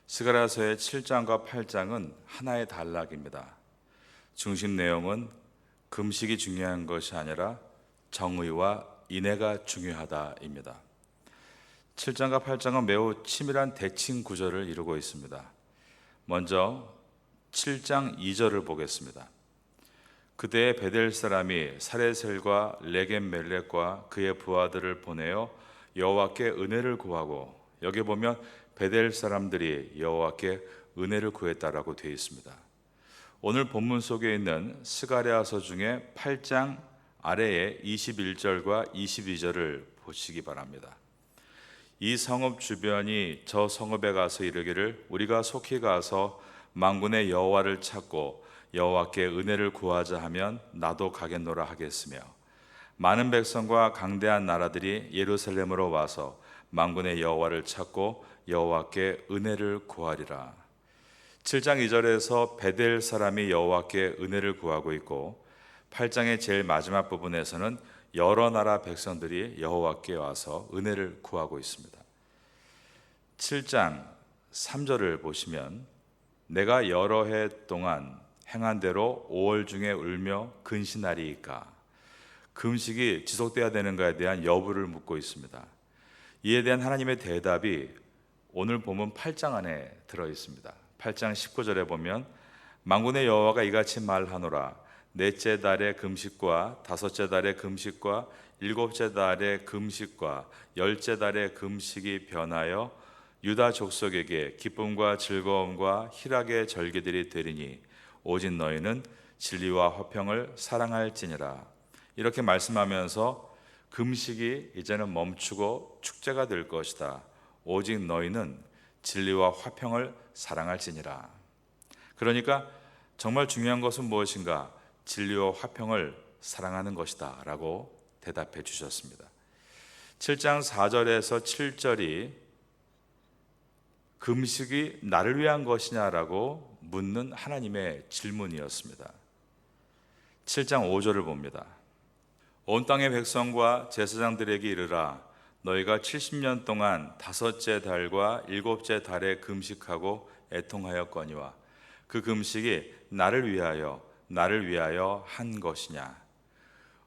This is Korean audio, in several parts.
스가랴서의 7장과 8장은 하나의 단락입니다. 중심 내용은 금식이 중요한 것이 아니라 정의와 인애가 중요하다입니다. 7장과 8장은 매우 치밀한 대칭 구조를 이루고 있습니다. 먼저 7장 2절을 보겠습니다. 그때에 베델 사람이 사레셀과 레겜멜렉과 그의 부하들을 보내어 여호와께 은혜를 구하고, 여기 보면 베델 사람들이 여호와께 은혜를 구했다라고 되어 있습니다. 오늘 본문 속에 있는 스가랴서 중에 8장 아래에 21절과 22절을 보시기 바랍니다. 이 성읍 주변이 저 성읍에 가서 이르기를 우리가 속히 가서 만군의 여호와를 찾고 여호와께 은혜를 구하자 하면 나도 가겠노라 하겠으며, 많은 백성과 강대한 나라들이 예루살렘으로 와서 만군의 여호와를 찾고 여호와께 은혜를 구하리라. 7장 2절에서 베델 사람이 여호와께 은혜를 구하고 있고, 8장의 제일 마지막 부분에서는 여러 나라 백성들이 여호와께 와서 은혜를 구하고 있습니다. 7장 3절을 보시면 내가 여러 해 동안 행한 대로 5월 중에 울며 근신하리이까. 금식이 지속돼야 되는가에 대한 여부를 묻고 있습니다. 이에 대한 하나님의 대답이 오늘 본문 8장 안에 들어 있습니다. 8장 19절에 보면 만군의 여호와가 이같이 말하노라. 넷째 달의 금식과 다섯째 달의 금식과 일곱째 달의 금식과 열째 달의 금식이 변하여 유다 족속에게 기쁨과 즐거움과 희락의 절기들이 되리니 오직 너희는 진리와 화평을 사랑할지니라. 이렇게 말씀하면서 금식이 이제는 멈추고 축제가 될 것이다. 오직 너희는 진리와 화평을 사랑할지니라. 그러니까 정말 중요한 것은 무엇인가? 진리와 화평을 사랑하는 것이다 라고 대답해 주셨습니다. 7장 4절에서 7절이 금식이 나를 위한 것이냐라고 묻는 하나님의 질문이었습니다. 7장 5절을 봅니다. 온 땅의 백성과 제사장들에게 이르라. 너희가 70년 동안 다섯째 달과 일곱째 달에 금식하고 애통하였거니와 그 금식이 나를 위하여 한 것이냐.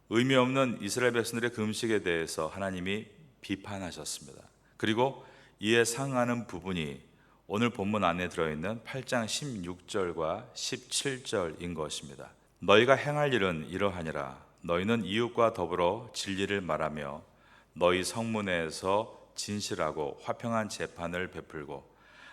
의미 없는 이스라엘 백성들의 금식에 대해서 하나님이 비판하셨습니다. 그리고 이에 상응하는 부분이 오늘 본문 안에 들어있는 8장 16절과 17절인 것입니다. 너희가 행할 일은 이러하니라. 너희는 이웃과 더불어 진리를 말하며 너희 성문에서 진실하고 화평한 재판을 베풀고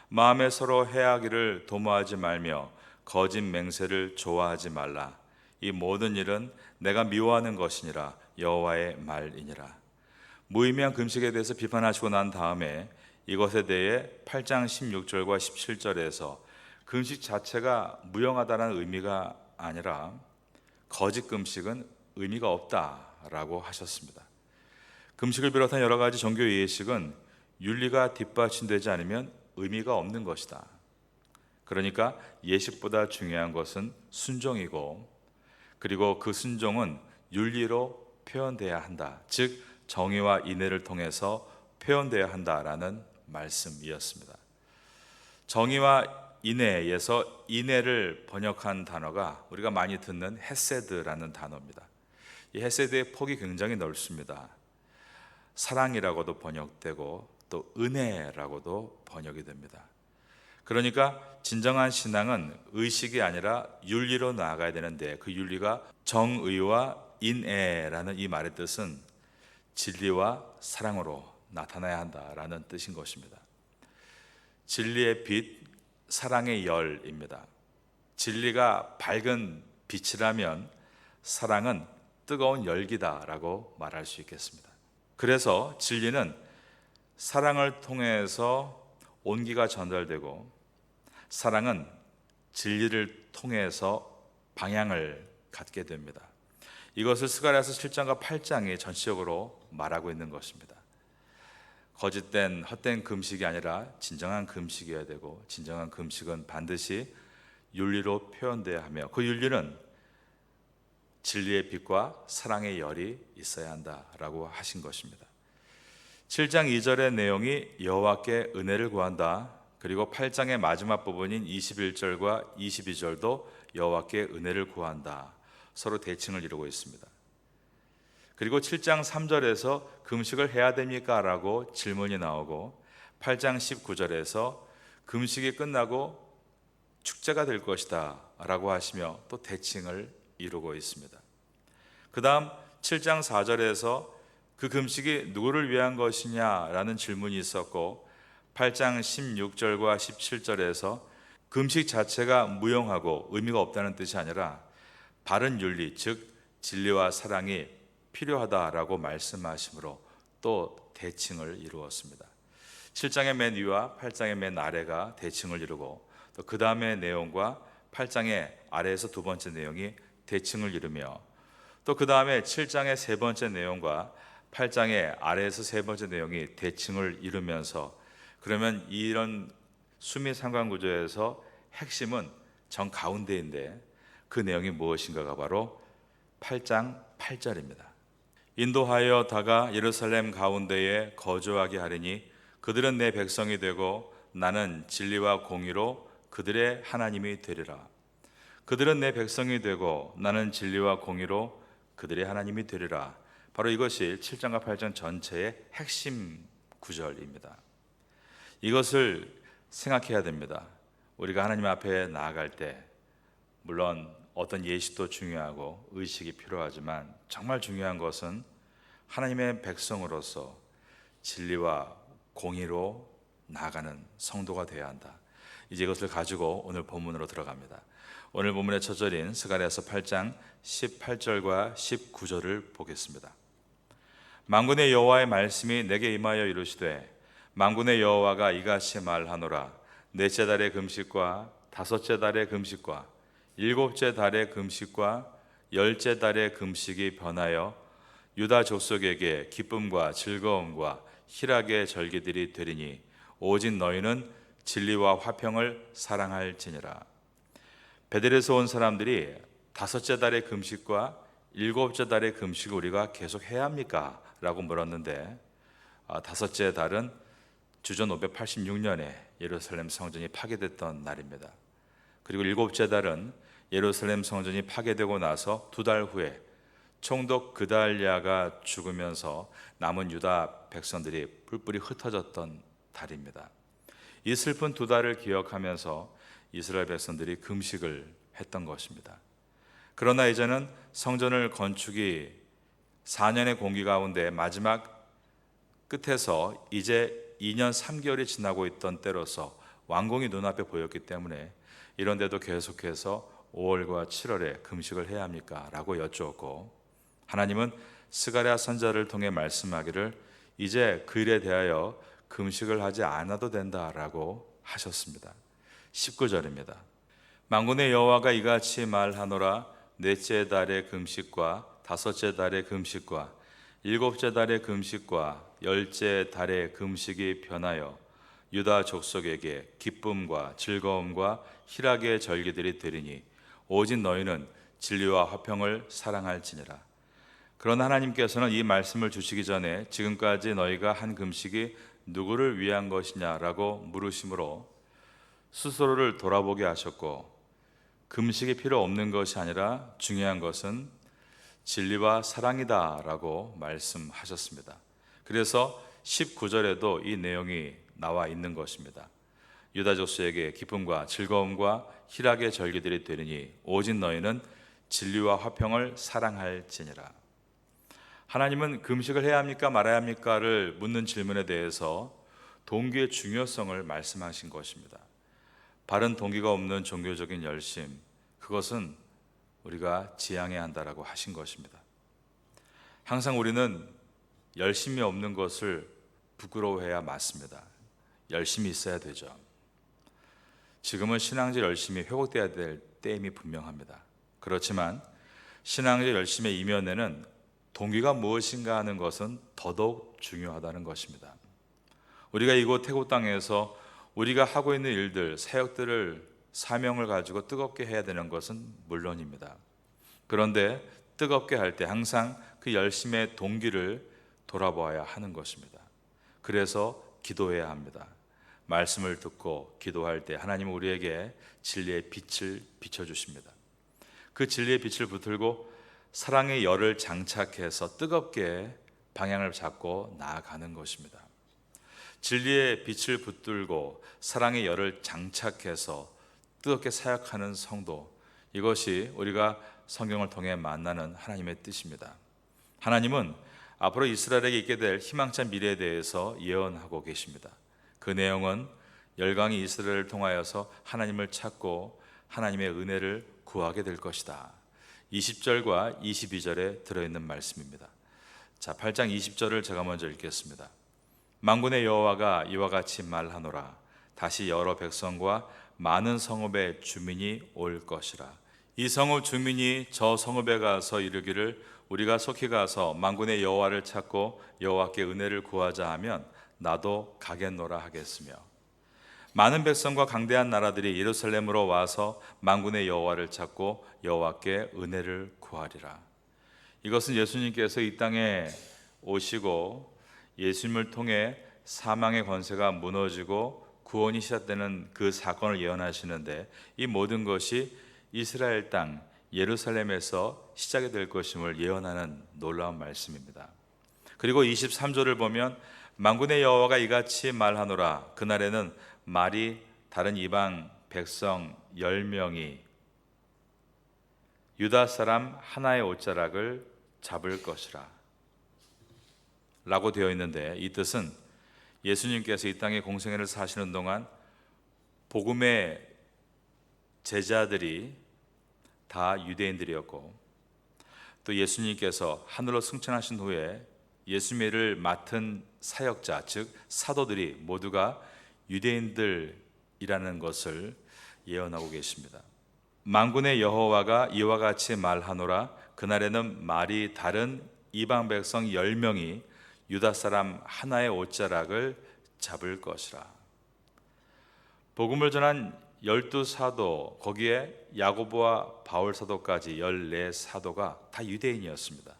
마음에 서로 해하기를 도모하지 말며 거짓 맹세를 좋아하지 말라. 이 모든 일은 내가 미워하는 것이니라. 여호와의 말이니라. 무의미한 금식에 대해서 비판하시고 난 다음에 이것에 대해 8장 16절과 17절에서 금식 자체가 무용하다는 의미가 아니라 거짓 금식은 의미가 없다라고 하셨습니다. 금식을 비롯한 여러 가지 종교 예식은 윤리가 뒷받침되지 않으면 의미가 없는 것이다. 그러니까 예식보다 중요한 것은 순종이고, 그리고 그 순종은 윤리로 표현돼야 한다. 즉 정의와 인애를 통해서 표현돼야 한다라는 말씀이었습니다. 정의와 인애에서 인애를 번역한 단어가 우리가 많이 듣는 헤세드라는 단어입니다. 이 헤세드의 폭이 굉장히 넓습니다. 사랑이라고도 번역되고 또 은혜라고도 번역이 됩니다. 그러니까 진정한 신앙은 의식이 아니라 윤리로 나아가야 되는데, 그 윤리가 정의와 인애라는 이 말의 뜻은 진리와 사랑으로 나타나야 한다라는 뜻인 것입니다. 진리의 빛, 사랑의 열입니다. 진리가 밝은 빛이라면 사랑은 뜨거운 열기다라고 말할 수 있겠습니다. 그래서 진리는 사랑을 통해서 온기가 전달되고, 사랑은 진리를 통해서 방향을 갖게 됩니다. 이것을 스가랴서 7장과 8장이 전체적으로 말하고 있는 것입니다. 거짓된 헛된 금식이 아니라 진정한 금식이어야 되고, 진정한 금식은 반드시 윤리로 표현돼야 하며, 그 윤리는 진리의 빛과 사랑의 열이 있어야 한다라고 하신 것입니다. 7장 2절의 내용이 여호와께 은혜를 구한다, 그리고 8장의 마지막 부분인 21절과 22절도 여호와께 은혜를 구한다. 서로 대칭을 이루고 있습니다. 그리고 7장 3절에서 금식을 해야 됩니까? 라고 질문이 나오고 8장 19절에서 금식이 끝나고 축제가 될 것이다 라고 하시며 또 대칭을 이루고 있습니다. 그 다음 7장 4절에서 그 금식이 누구를 위한 것이냐라는 질문이 있었고 8장 16절과 17절에서 금식 자체가 무용하고 의미가 없다는 뜻이 아니라 바른 윤리, 즉 진리와 사랑이 필요하다라고 말씀하심으로 또 대칭을 이루었습니다. 7장의 맨 위와 8장의 맨 아래가 대칭을 이루고 또 그 다음의 내용과 8장의 아래에서 두 번째 내용이 대칭을 이루며 또 그 다음에 7장의 세 번째 내용과 8장의 아래에서 세 번째 내용이 대칭을 이루면서 그러면 이런 수미 상관구조에서 핵심은 정 가운데인데 그 내용이 무엇인가가 바로 8장 8절입니다. 인도하여 다가 예루살렘 가운데에 거주하게 하리니 그들은 내 백성이 되고 나는 진리와 공의로 그들의 하나님이 되리라. 그들은 내 백성이 되고 나는 진리와 공의로 그들의 하나님이 되리라. 바로 이것이 7장과 8장 전체의 핵심 구절입니다. 이것을 생각해야 됩니다. 우리가 하나님 앞에 나아갈 때 물론 어떤 예식도 중요하고 의식이 필요하지만 정말 중요한 것은 하나님의 백성으로서 진리와 공의로 나아가는 성도가 되어야 한다. 이제 이것을 가지고 오늘 본문으로 들어갑니다. 오늘 본문의 첫 절인 스가랴서 8장 18절과 19절을 보겠습니다. 만군의 여호와의 말씀이 내게 임하여 이르시되 만군의 여호와가 이같이 말하노라. 넷째 달의 금식과 다섯째 달의 금식과 일곱째 달의 금식과 열째 달의 금식이 변하여 유다 족속에게 기쁨과 즐거움과 희락의 절기들이 되리니 오직 너희는 진리와 화평을 사랑할지니라. 베델에서 온 사람들이 다섯째 달의 금식과 일곱째 달의 금식을 우리가 계속 해야 합니까? 라고 물었는데 다섯째 달은 주전 586년에 예루살렘 성전이 파괴됐던 날입니다. 그리고 일곱째 달은 예루살렘 성전이 파괴되고 나서 두 달 후에 총독 그달랴가 죽으면서 남은 유다 백성들이 뿔뿔이 흩어졌던 달입니다. 이 슬픈 두 달을 기억하면서 이스라엘 백성들이 금식을 했던 것입니다. 그러나 이제는 성전을 건축이 4년의 공기 가운데 마지막 끝에서 이제 2년 3개월이 지나고 있던 때로서 완공이 눈앞에 보였기 때문에 이런데도 계속해서 5월과 7월에 금식을 해야 합니까? 라고 여쭈었고 하나님은 스가랴 선지자를 통해 말씀하기를 이제 그 일에 대하여 금식을 하지 않아도 된다라고 하셨습니다. 19절입니다. 만군의 여호와가 이같이 말하노라. 넷째 달의 금식과 다섯째 달의 금식과 일곱째 달의 금식과 열째 달의 금식이 변하여 유다 족속에게 기쁨과 즐거움과 희락의 절기들이 되리니 오직 너희는 진리와 화평을 사랑할지니라. 그러나 하나님께서는 이 말씀을 주시기 전에 지금까지 너희가 한 금식이 누구를 위한 것이냐라고 물으심으로 스스로를 돌아보게 하셨고 금식이 필요 없는 것이 아니라 중요한 것은 진리와 사랑이다라고 말씀하셨습니다. 그래서 19절에도 이 내용이 나와 있는 것입니다. 유다 족속에게 기쁨과 즐거움과 희락의 절기들이 되리니 오직 너희는 진리와 화평을 사랑할지니라. 하나님은 금식을 해야 합니까 말아야 합니까를 묻는 질문에 대해서 동기의 중요성을 말씀하신 것입니다. 바른 동기가 없는 종교적인 열심, 그것은 우리가 지양해야 한다라고 하신 것입니다. 항상 우리는 열심이 없는 것을 부끄러워해야 맞습니다. 열심이 있어야 되죠. 지금은 신앙적 열심이 회복되어야 될 때임이 분명합니다. 그렇지만 신앙적 열심의 이면에는 동기가 무엇인가 하는 것은 더더욱 중요하다는 것입니다. 우리가 이곳 태국 땅에서 우리가 하고 있는 일들, 사역들을 사명을 가지고 뜨겁게 해야 되는 것은 물론입니다. 그런데 뜨겁게 할 때 항상 그 열심의 동기를 돌아보아야 하는 것입니다. 그래서 기도해야 합니다. 말씀을 듣고 기도할 때 하나님은 우리에게 진리의 빛을 비춰주십니다. 그 진리의 빛을 붙들고 사랑의 열을 장착해서 뜨겁게 방향을 잡고 나아가는 것입니다. 진리의 빛을 붙들고 사랑의 열을 장착해서 뜨겁게 사역하는 성도, 이것이 우리가 성경을 통해 만나는 하나님의 뜻입니다. 하나님은 앞으로 이스라엘에게 있게 될 희망찬 미래에 대해서 예언하고 계십니다. 그 내용은 열강이 이스라엘을 통하여서 하나님을 찾고 하나님의 은혜를 구하게 될 것이다. 20절과 22절에 들어있는 말씀입니다. 자, 8장 20절을 제가 먼저 읽겠습니다. 만군의 여호와가 이와 같이 말하노라. 다시 여러 백성과 많은 성읍의 주민이 올 것이라. 이 성읍 주민이 저 성읍에 가서 이르기를 우리가 속히 가서 만군의 여호와를 찾고 여호와께 은혜를 구하자 하면 나도 가겠노라 하겠으며, 많은 백성과 강대한 나라들이 예루살렘으로 와서 만군의 여호와를 찾고 여호와께 은혜를 구하리라. 이것은 예수님께서 이 땅에 오시고 예수님을 통해 사망의 권세가 무너지고 구원이 시작되는 그 사건을 예언하시는데, 이 모든 것이 이스라엘 땅 예루살렘에서 시작이 될 것임을 예언하는 놀라운 말씀입니다. 그리고 23절을 보면 만군의 여호와가 이같이 말하노라. 그날에는 말이 다른 이방 백성 10명이 유다 사람 하나의 옷자락을 잡을 것이라 라고 되어 있는데, 이 뜻은 예수님께서 이 땅에 공생애를 사시는 동안 복음의 제자들이 다 유대인들이었고, 또 예수님께서 하늘로 승천하신 후에 예수님을 맡은 사역자, 즉 사도들이 모두가 유대인들이라는 것을 예언하고 계십니다. 만군의 여호와가 이와 같이 말하노라. 그날에는 말이 다른 이방 백성 10명이 유다 사람 하나의 옷자락을 잡을 것이라. 복음을 전한 12사도, 거기에 야고보와 바울 사도까지 14사도가 다 유대인이었습니다.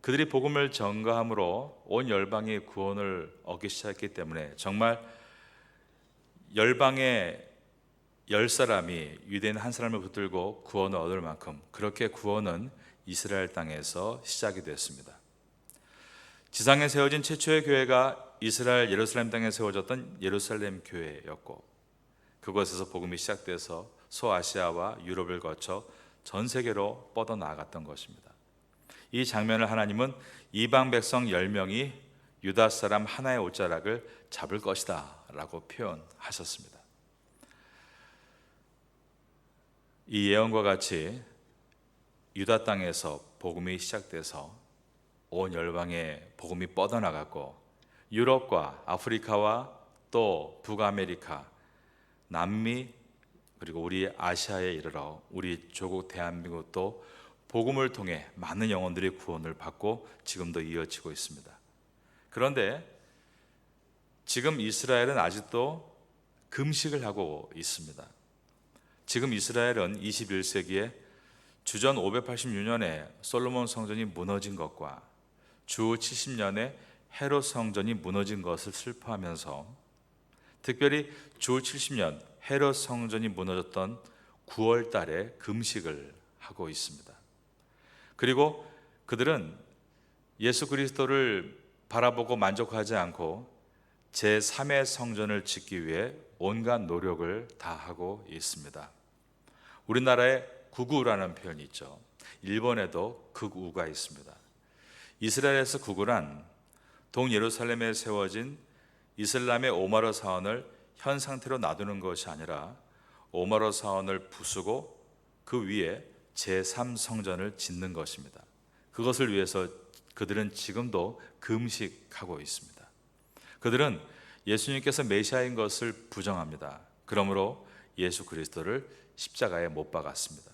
그들이 복음을 전가함으로 온 열방이 구원을 얻기 시작했기 때문에 정말 열방의 10사람이 유대인 한 사람을 붙들고 구원을 얻을 만큼 그렇게 구원은 이스라엘 땅에서 시작이 됐습니다. 지상에 세워진 최초의 교회가 이스라엘 예루살렘 땅에 세워졌던 예루살렘 교회였고, 그곳에서 복음이 시작돼서 소아시아와 유럽을 거쳐 전 세계로 뻗어나갔던 것입니다. 이 장면을 하나님은 이방 백성 10명이 유다 사람 하나의 옷자락을 잡을 것이다 라고 표현하셨습니다. 이 예언과 같이 유다 땅에서 복음이 시작돼서 온 열방에 복음이 뻗어나갔고, 유럽과 아프리카와 또 북아메리카, 남미, 그리고 우리 아시아에 이르러 우리 조국 대한민국도 복음을 통해 많은 영혼들이 구원을 받고 지금도 이어지고 있습니다. 그런데 지금 이스라엘은 아직도 금식을 하고 있습니다. 지금 이스라엘은 21세기에 주전 586년에 솔로몬 성전이 무너진 것과 주 70년에 헤롯 성전이 무너진 것을 슬퍼하면서, 특별히 주 70년 헤롯 성전이 무너졌던 9월 달에 금식을 하고 있습니다. 그리고 그들은 예수 그리스도를 바라보고 만족하지 않고 제3의 성전을 짓기 위해 온갖 노력을 다하고 있습니다. 우리나라에 구구라는 표현이 있죠. 일본에도 극우가 있습니다. 이스라엘에서 구구란 동예루살렘에 세워진 이슬람의 오마르 사원을 현 상태로 놔두는 것이 아니라 오마르 사원을 부수고 그 위에 제3성전을 짓는 것입니다. 그것을 위해서 그들은 지금도 금식하고 있습니다. 그들은 예수님께서 메시아인 것을 부정합니다. 그러므로 예수 그리스도를 십자가에 못 박았습니다.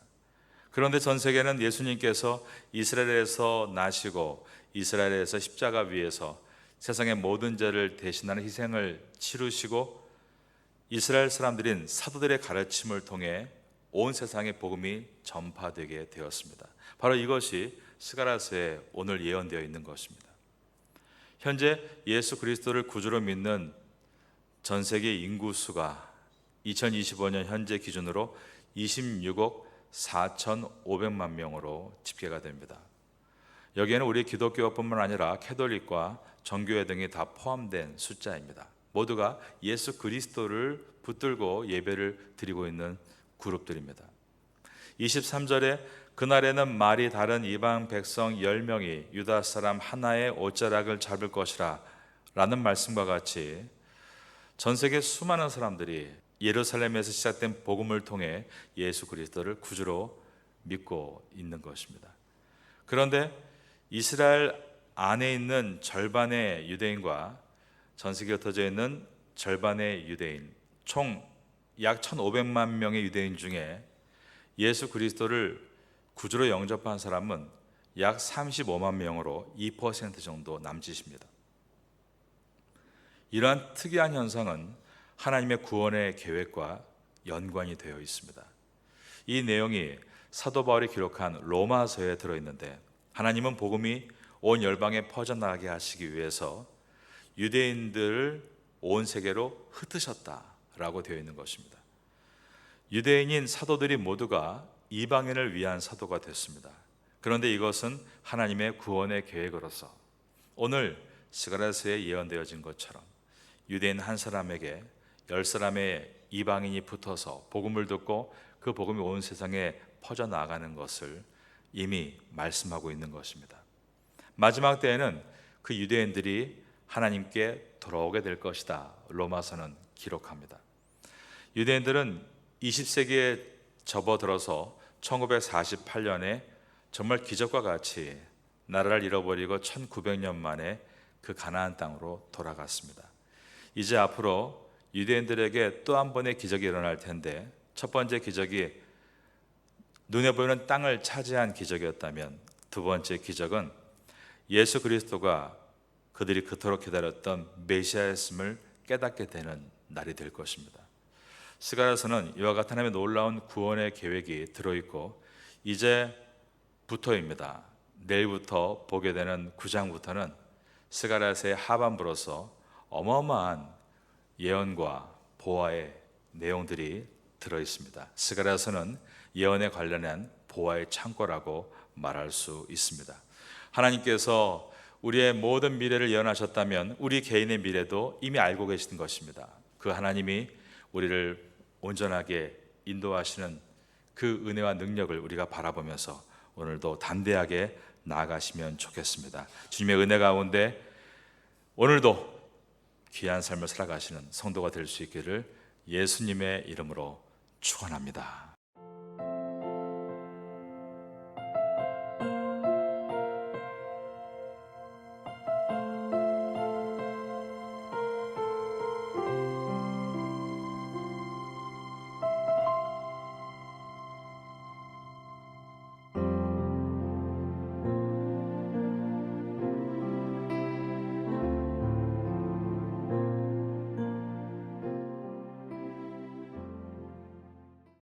그런데 전 세계는 예수님께서 이스라엘에서 나시고 이스라엘에서 십자가 위에서 세상의 모든 죄를 대신하는 희생을 치르시고 이스라엘 사람들인 사도들의 가르침을 통해 온 세상에 복음이 전파되게 되었습니다. 바로 이것이 스가랴서에 오늘 예언되어 있는 것입니다. 현재 예수 그리스도를 구주로 믿는 전 세계 인구수가 2025년 현재 기준으로 26억 4,500만 명으로 집계가 됩니다. 여기에는 우리 기독교뿐만 아니라 캐톨릭과 정교회 등이 다 포함된 숫자입니다. 모두가 예수 그리스도를 붙들고 예배를 드리고 있는 그룹들입니다. 23절에 그날에는 말이 다른 이방 백성 10명이 유다 사람 하나의 옷자락을 잡을 것이라 라는 말씀과 같이 전 세계 수많은 사람들이 예루살렘에서 시작된 복음을 통해 예수 그리스도를 구주로 믿고 있는 것입니다. 그런데 이스라엘 안에 있는 절반의 유대인과 전 세계에 흩어져 있는 절반의 유대인, 총 약 1,500만 명의 유대인 중에 예수 그리스도를 구주로 영접한 사람은 약 35만 명으로 2% 정도 남짓입니다. 이러한 특이한 현상은 하나님의 구원의 계획과 연관이 되어 있습니다. 이 내용이 사도 바울이 기록한 로마서에 들어있는데, 하나님은 복음이 온 열방에 퍼져나가게 하시기 위해서 유대인들을 온 세계로 흩으셨다라고 되어 있는 것입니다. 유대인인 사도들이 모두가 이방인을 위한 사도가 됐습니다. 그런데 이것은 하나님의 구원의 계획으로서 오늘 스가랴서에 예언되어진 것처럼 유대인 한 사람에게 10사람의 이방인이 붙어서 복음을 듣고 그 복음이 온 세상에 퍼져나가는 것을 이미 말씀하고 있는 것입니다. 마지막 때에는 그 유대인들이 하나님께 돌아오게 될 것이다, 로마서는 기록합니다. 유대인들은 20세기에 접어들어서 1948년에 정말 기적과 같이 나라를 잃어버리고 1900년 만에 그 가나안 땅으로 돌아갔습니다. 이제 앞으로 유대인들에게 또 한 번의 기적이 일어날 텐데, 첫 번째 기적이 눈에 보이는 땅을 차지한 기적이었다면, 두 번째 기적은 예수 그리스도가 그들이 그토록 기다렸던 메시아였음을 깨닫게 되는 날이 될 것입니다. 스가랴서는 이와 같은 하나님의 놀라운 구원의 계획이 들어있고, 이제부터입니다. 내일부터 보게 되는 9장부터는 스가랴서의 하반부로서 어마어마한 예언과 보화의 내용들이 들어있습니다. 스가랴서는 예언에 관련한 보화의 창고라고 말할 수 있습니다. 하나님께서 우리의 모든 미래를 예언하셨다면 우리 개인의 미래도 이미 알고 계신 것입니다. 그 하나님이 우리를 온전하게 인도하시는 그 은혜와 능력을 우리가 바라보면서 오늘도 담대하게 나아가시면 좋겠습니다. 주님의 은혜 가운데 오늘도 귀한 삶을 살아가시는 성도가 될 수 있기를 예수님의 이름으로 축원합니다.